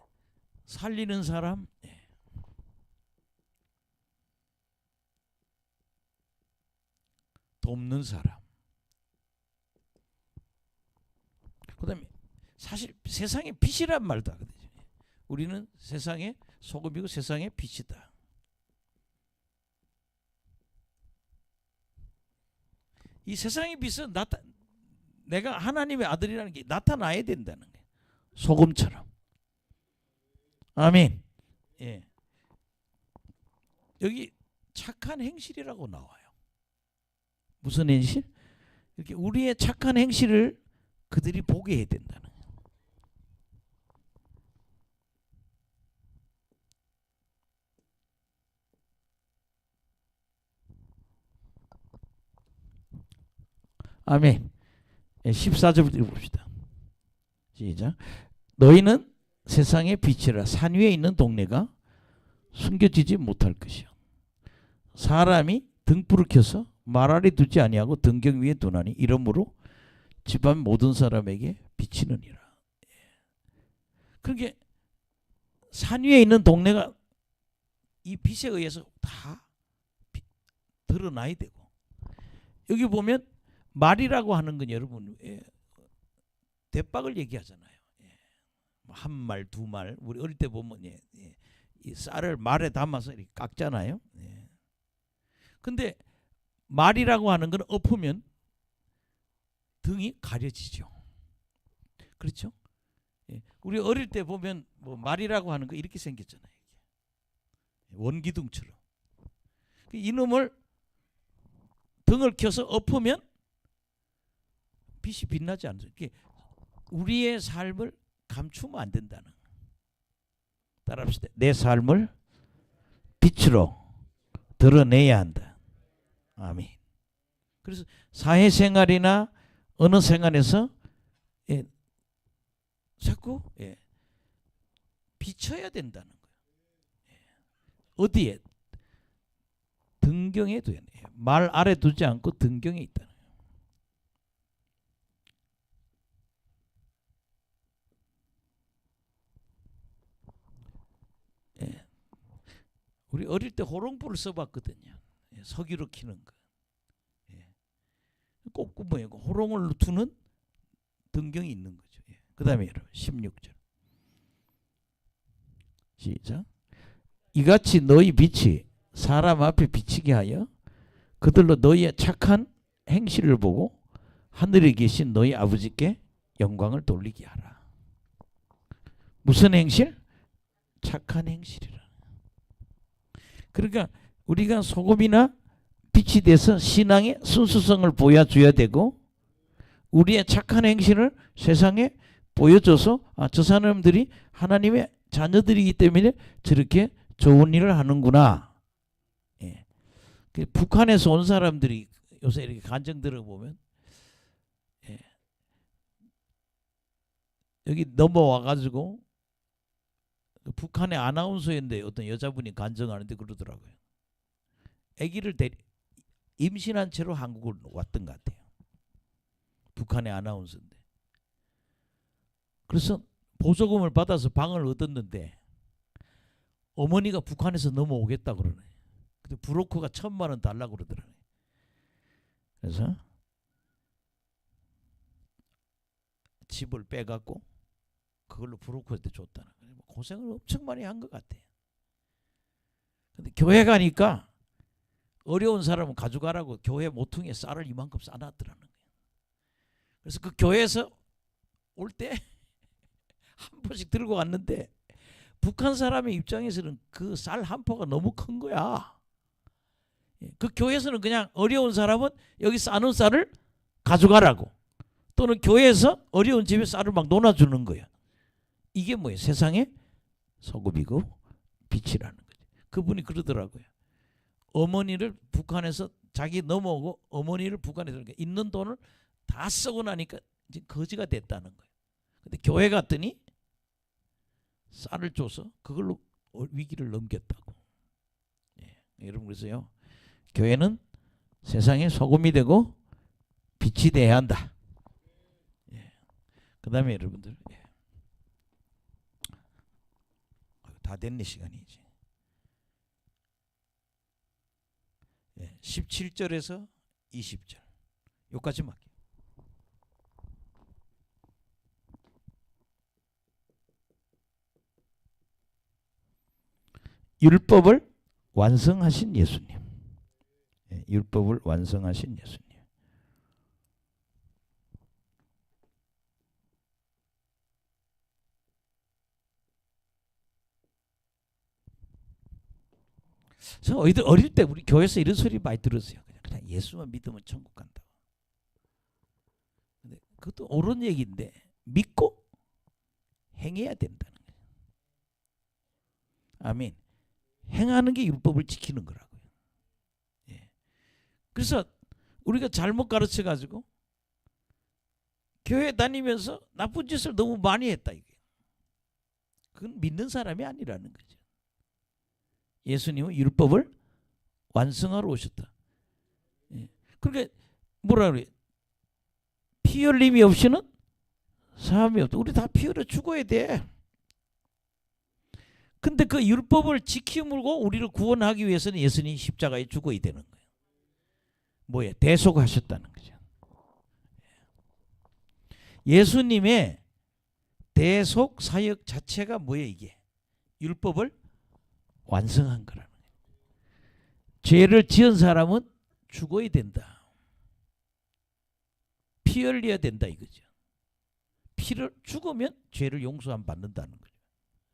살리는 사람, 예. 돕는 사람. 그다음에 사실 세상의 빛이란 말도 하거든요. 우리는 세상의 소금이고 세상의 빛이다. 이 세상의 빛은 내가 하나님의 아들이라는 게 나타나야 된다는 거예요. 소금처럼. 아멘. 예. 여기 착한 행실이라고 나와요. 무슨 행실? 이렇게 우리의 착한 행실을 그들이 보게 해야 된다는 거예요. 아멘. 14절부터 읽어봅시다. 시작. 너희는 세상의 빛이라. 산 위에 있는 동네가 숨겨지지 못할 것이요. 사람이 등불을 켜서 말 아래 두지 아니하고 등경 위에 두나니 이러므로 집안 모든 사람에게 비치느니라. 그러니까 산 위에 있는 동네가 이 빛에 의해서 다 드러나야 되고, 여기 보면 말이라고 하는 건 여러분 대박을 얘기하잖아요. 한 말, 두 말. 우리 어릴 때 보면 이 쌀을 말에 담아서 이렇게 깎잖아요. 근데 말이라고 하는 건 엎으면 등이 가려지죠. 그렇죠? 우리 어릴 때 보면 뭐 말이라고 하는 거 이렇게 생겼잖아요. 원기둥처럼. 이놈을 등을 켜서 엎으면 빛이 빛나지 않죠. 우리의 삶을 감추면 안 된다는. 따라합시다. 내 삶을 빛으로 드러내야 한다. 아멘. 그래서 사회생활이나 어느 생활에서 자꾸 비춰야 된다는 거예요. 어디에? 등경에 둬야 돼요. 말 아래 두지 않고 등경에 있다는 거예요. 우리 어릴 때 호롱불을 써봤거든요. 석유로 켜는 거. 꼭 뭐예요? 호롱을 두는 등경이 있는 거죠. 그 다음에 여러분 16절 시작. 이같이 너희 빛이 사람 앞에 비치게 하여 그들로 너희의 착한 행실을 보고 하늘에 계신 너희 아버지께 영광을 돌리게 하라. 무슨 행실? 착한 행실이라. 그러니까 우리가 소금이나 빛이 돼서 신앙의 순수성을 보여줘야 되고, 우리의 착한 행실을 세상에 보여줘서 저 사람들이 하나님의 자녀들이기 때문에 저렇게 좋은 일을 하는구나. 북한에서 온 사람들이 요새 이렇게 간증 들어보면 여기 넘어와가지고 북한의 아나운서인데 어떤 여자분이 간증하는데 그러더라고요. 아기를 임신한 채로 한국을 왔던 것 같아요. 북한의 아나운서인데. 그래서 보조금을 받아서 방을 얻었는데 어머니가 북한에서 넘어오겠다 그러네. 근데 브로커가 1,000만 원 달라고 그러더라고요. 그래서 집을 빼갖고 그걸로 브로커한테 줬다는 거예요. 고생을 엄청 많이 한 것 같아요. 근데 교회 가니까 어려운 사람은 가져가라고 교회 모퉁이에 쌀을 이만큼 싸놨더라는 거예요. 그래서 그 교회에서 올 때 한 포씩 들고 왔는데 북한 사람의 입장에서는 그 쌀 한 포가 너무 큰 거야. 그 교회에서는 그냥 어려운 사람은 여기 싸는 쌀을 가져가라고, 또는 교회에서 어려운 집에 쌀을 막 놓아주는 거야. 이게 뭐예요? 세상의 소금이고 빛이라는 거죠. 그분이 그러더라고요. 어머니를 북한에서 자기 넘어오고 어머니를 북한에서 있는 돈을 다 쓰고 나니까 이제 거지가 됐다는 거예요. 근데 교회 갔더니 쌀을 줘서 그걸로 위기를 넘겼다고. 예. 여러분 그래서요, 교회는 세상의 소금이 되고 빛이 돼야 한다. 예. 그 다음에 여러분들, 예. 다 됐네 시간이 이제. 예. 17절에서 20절 여기까지만 할게요. 율법을 완성하신 예수님. 예. 율법을 완성하신 예수님. 저 어릴 때 우리 교회에서 이런 소리 많이 들었어요. 그냥 예수만 믿으면 천국 간다. 근데 그것도 옳은 얘기인데 믿고 행해야 된다는 거예요. 아멘. 행하는 게 율법을 지키는 거라고요. 예. 그래서 우리가 잘못 가르쳐 가지고 교회 다니면서 나쁜 짓을 너무 많이 했다 이게. 그건 믿는 사람이 아니라는 거죠. 예수님은 율법을 완성하러 오셨다. 예. 그러니까 뭐라 그래? 피 흘림이 없이는 사함이 없다. 우리 다 피 흘려 죽어야 돼. 근데 그 율법을 지키므로 우리를 구원하기 위해서는 예수님이 십자가에 죽어야 되는 거예요. 뭐예요? 대속하셨다는 거죠. 예수님의 대속 사역 자체가 뭐예요? 이게 율법을 완성한 거라는 거예요. 죄를 지은 사람은 죽어야 된다. 피 흘려야 된다 이거죠. 피를 죽으면 죄를 용서 안 받는다는 거죠.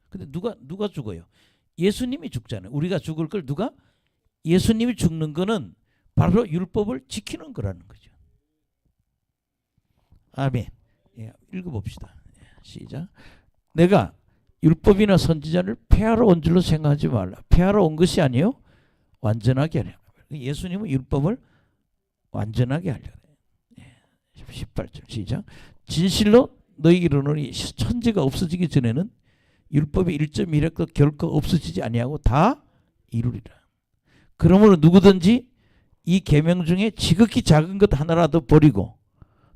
근데 누가 죽어요? 예수님이 죽잖아요. 우리가 죽을 걸 누가? 예수님이 죽는 거는 바로 율법을 지키는 거라는 거죠. 아멘. 예, 읽어봅시다. 시작. 내가 율법이나 선지자를 폐하러 온 줄로 생각하지 말라. 폐하러 온 것이 아니요 완전하게 하려. 예수님은 율법을 완전하게 하려. 18절 시작. 진실로 너희에게 이르노니 천지가 없어지기 전에는 율법의 1.1획도 결코 없어지지 아니하고 다 이루리라. 그러므로 누구든지 이 계명 중에 지극히 작은 것 하나라도 버리고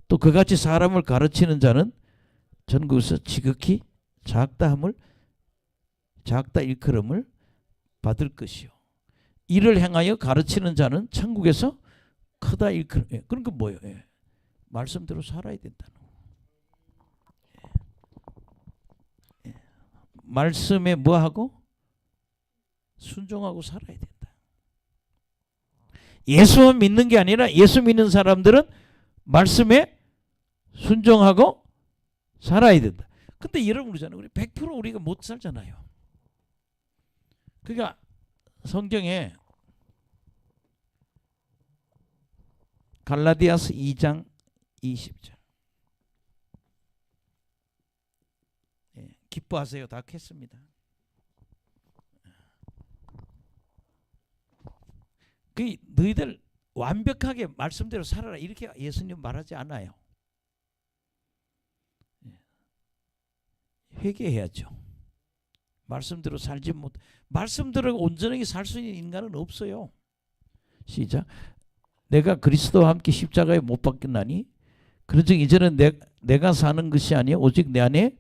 또 그같이 사람을 가르치는 자는 전국에서 지극히 작다 일컬음을 받을 것이요. 이를 행하여 가르치는 자는 천국에서 크다 일컬음. 예. 그러니까 뭐예요? 예. 말씀대로 살아야 된다는 거예요. 예. 말씀에 뭐하고? 순종하고 살아야 된다. 예수만 믿는 게 아니라 예수 믿는 사람들은 말씀에 순종하고 살아야 된다. 근데 여러분 그러잖아요. 우리 100% 우리가 못 살잖아요. 그러니까 성경에 갈라디아서 2장 20절. 예, 기뻐하세요. 다 했습니다. 그 너희들 완벽하게 말씀대로 살아라 이렇게 예수님 말하지 않아요. 회개해야죠. 말씀대로 살지 못. 말씀대로 온전하게 살 수 있는 인간은 없어요. 시작. 내가 그리스도와 함께 십자가에 못 박혔나니 그런즉 이제는 내가 사는 것이 아니요 오직 내 안에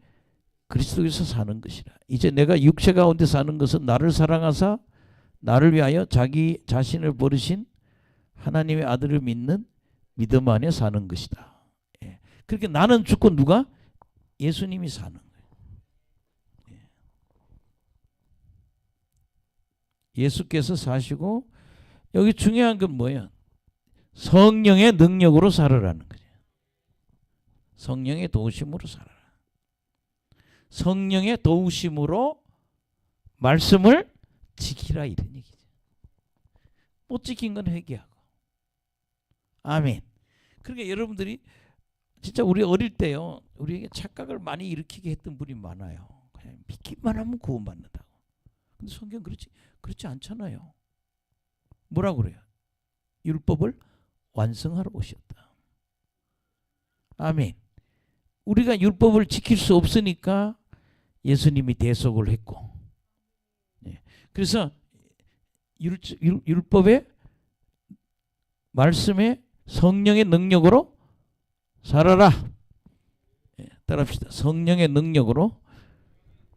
그리스도께서 사는 것이라. 이제 내가 육체 가운데 사는 것은 나를 사랑하사 나를 위하여 자기 자신을 버리신 하나님의 아들을 믿는 믿음 안에 사는 것이다. 예. 그렇게 나는 죽고 누가? 예수님이 사는 거예요. 예. 예수께서 사시고 여기 중요한 건 뭐예요? 성령의 능력으로 살아라는 거죠. 성령의 도우심으로 살아라. 성령의 도우심으로 말씀을 지키라 이런 얘기죠. 못 지킨 건 회개하고. 아멘. 그러니까 여러분들이 진짜 우리 어릴 때요. 우리에게 착각을 많이 일으키게 했던 분이 많아요. 그냥 믿기만 하면 구원받는다고. 근데 성경 그렇지 않잖아요. 뭐라고 그래요? 율법을 완성하러 오셨다. 아멘. 우리가 율법을 지킬 수 없으니까 예수님이 대속을 했고, 예. 그래서 율법의 말씀의 성령의 능력으로 살아라. 예, 따라합시다. 성령의 능력으로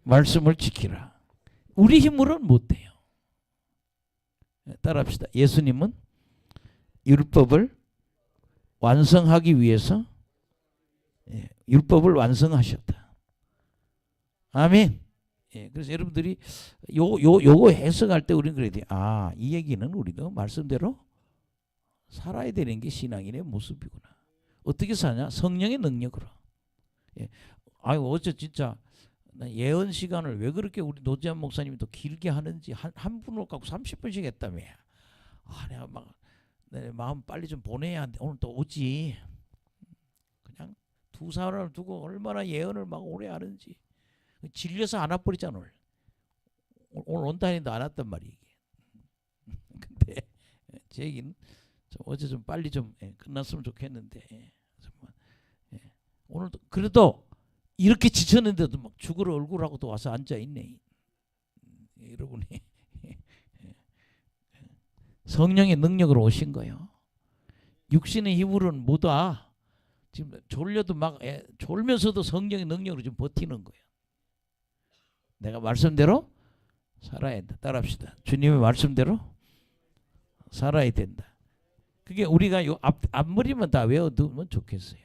말씀을 지키라. 우리 힘으로는 못 돼요. 예, 따라합시다. 예수님은 율법을 완성하기 위해서 율법을 완성하셨다. 아멘. 예, 그래서 여러분들이 요거 해석할 때 우리는 그래야 돼. 아, 이 얘기는 우리도 말씀대로 살아야 되는 게 신앙인의 모습이구나. 어떻게 사냐? 성령의 능력으로. 예. 아유, 어째 진짜 예언 시간을 왜 그렇게 우리 노지한 목사님이 또 길게 하는지 한 분을 갖고 30분씩 했다며. 아, 내가 막 내 마음 빨리 좀 보내야 돼. 오늘 또 오지. 그냥 두 사람을 두고 얼마나 예언을 막 오래 하는지. 질려서 안 와버리잖아. 오늘 온다 했는데 안 왔단 말이야. 근데 제 얘기는 어제 좀 빨리 좀 끝났으면 좋겠는데 정말 오늘도 그래도 이렇게 지쳤는데도 막 죽을 얼굴하고 또 와서 앉아 있네. 여러분이 성령의 능력으로 오신 거예요. 육신의 힘으로는 못 와. 지금 졸려도 막 졸면서도 성령의 능력으로 좀 버티는 거예요. 내가 말씀대로 살아야 된다. 따라합시다. 주님의 말씀대로 살아야 된다. 그게 우리가 요 앞머리만 다 외워두면 좋겠어요.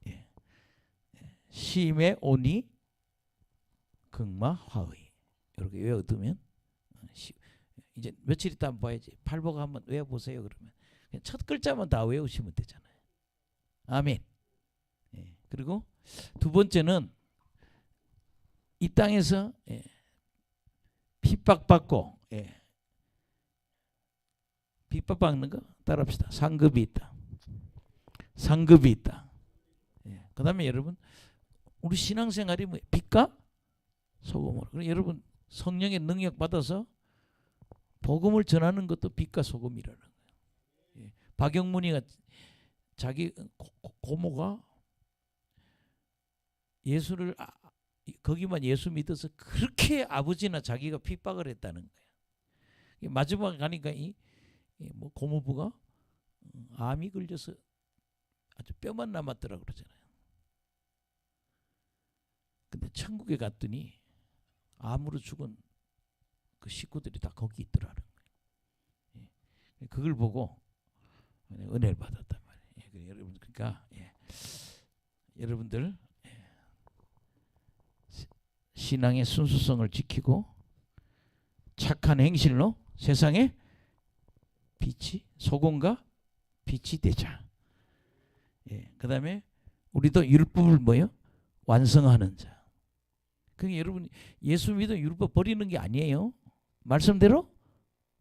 예. 심에 오니 극마 화의. 이렇게 외워두면 이제 며칠 있다 한번 봐야지. 팔복 한번 외워보세요. 그러면 그냥 첫 글자만 다 외우시면 되잖아요. 아멘. 예. 그리고 두 번째는 이 땅에서 핍박받고 핍박받는 거 따라합시다. 상급이 있다. 상급이 있다. 그 다음에 여러분 우리 신앙생활이 뭐 빛과 소금으로. 그럼 여러분 성령의 능력 받아서 복음을 전하는 것도 빛과 소금이라는 거예요. 박영문이가 자기 고모가 예수를 거기만 예수 믿어서 그렇게 아버지나 자기가 핍박을 했다는 거예요. 마지막에 가니까 뭐 고모부가 암이 걸려서 아주 뼈만 남았더라 그러잖아요. 근데 천국에 갔더니 암으로 죽은 그 식구들이 다 거기 있더라는 거예요. 그걸 보고 은혜를 받았단 말이에요. 여러분 그러니까 여러분들 신앙의 순수성을 지키고 착한 행실로 세상에 빛이 소금과 빛이 되자. 그 다음에 우리도 율법을 뭐요? 완성하는 자. 그게 여러분 예수 믿어 율법 버리는 게 아니에요. 말씀대로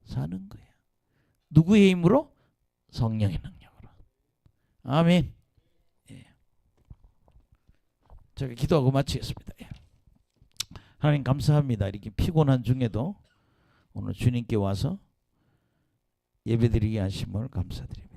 사는 거예요. 누구의 힘으로? 성령의 능력으로. 아멘. 제가 기도하고 마치겠습니다. 하나님 감사합니다. 이렇게 피곤한 중에도 오늘 주님께 와서 예배드리게 하심을 감사드립니다.